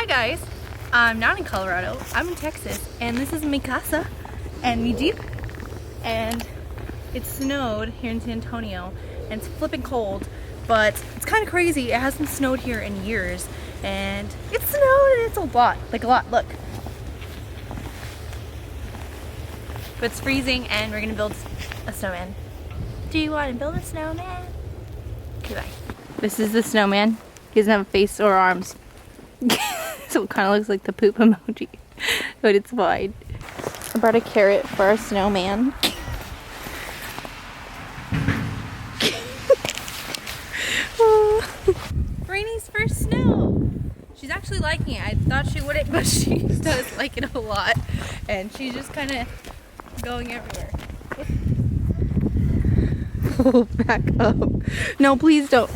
Hi guys, I'm not in Colorado, I'm in Texas, and this is mi casa and mi Jeep, and it snowed here in San Antonio, and it's flipping cold, but it's kind of crazy. It hasn't snowed here in years, and it snowed and it's a lot, look. But it's freezing and we're gonna build a snowman. Do you want to build a snowman? Okay, bye. This is the snowman. He doesn't have a face or arms. So it kind of looks like the poop emoji, but it's fine. I brought a carrot for our snowman. Rainy's first snow. She's actually liking it. I thought she wouldn't, but she does like it a lot. And she's just kind of going everywhere. Oh, back up. No, please don't.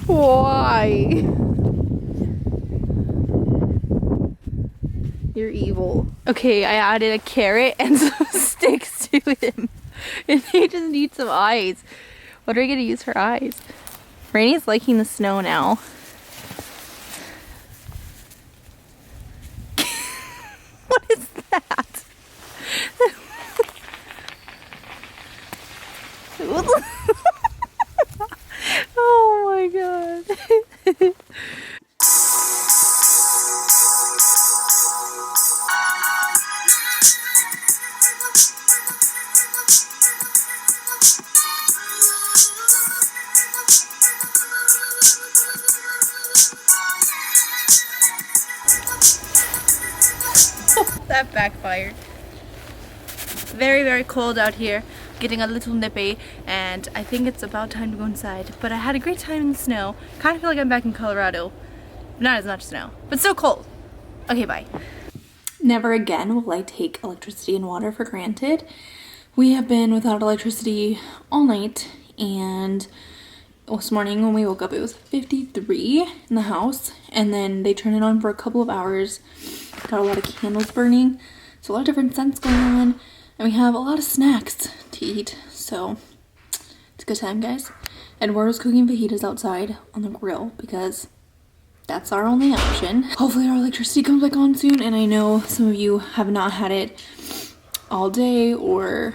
Why? You're evil. Okay, I added a carrot and some sticks to him. And he just needs some eyes. What are we gonna use for eyes? Rainy's liking the snow now. What is that? Oh my god. That backfired. Very, very cold out here. Getting a little nippy, and I think it's about time to go inside. But I had a great time in the snow. Kind of feel like I'm back in Colorado. Not as much snow, but still cold. Okay, bye. Never again will I take electricity and water for granted. We have been without electricity all night, and this morning when we woke up it was 53 in the house, and then they turned it on for a couple of hours. Got a lot of candles burning, so a lot of different scents going on, and we have a lot of snacks to eat, so it's a good time, guys. Eduardo's cooking fajitas outside on the grill because that's our only option. Hopefully our electricity comes back on soon, and I know some of you have not had it all day or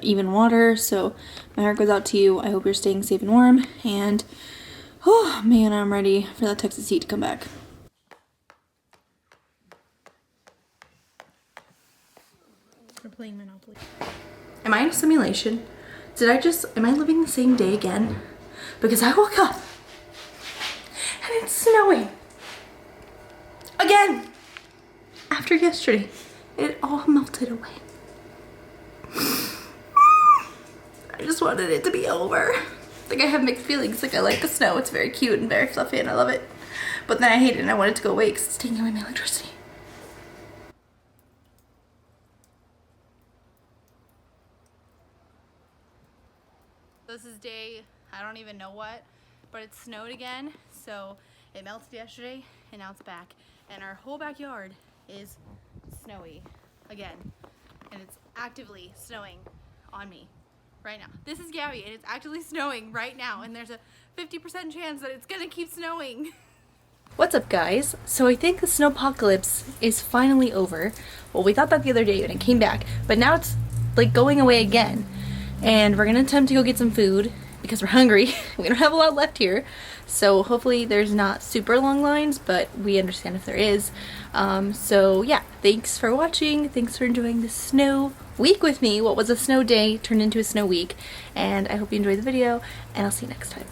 even water, so my heart goes out to you. I hope you're staying safe and warm, and oh man, I'm ready for that Texas heat to come back. We're playing Monopoly. Am I in a simulation? Am I living the same day again? Because I woke up and it's snowing again. After yesterday, it all melted away. I just wanted it to be over. Like, I have mixed feelings. Like, I like the snow. It's very cute and very fluffy and I love it. But then I hate it and I want it to go away because it's taking away my electricity. This is day, I don't even know what, but it snowed again. So it melted yesterday and now it's back. And our whole backyard is snowy again. And it's actively snowing on me right now. This is Gabby and it's actively snowing right now. And there's a 50% chance that it's gonna keep snowing. What's up, guys? So I think the snowpocalypse is finally over. Well, we thought that the other day when it came back, but now it's like going away again. And we're gonna attempt to go get some food because we're hungry. We don't have a lot left here. So hopefully there's not super long lines, but we understand if there is. So yeah, thanks for watching. Thanks for enjoying the snow week with me. What was a snow day turned into a snow week. And I hope you enjoyed the video, and I'll see you next time.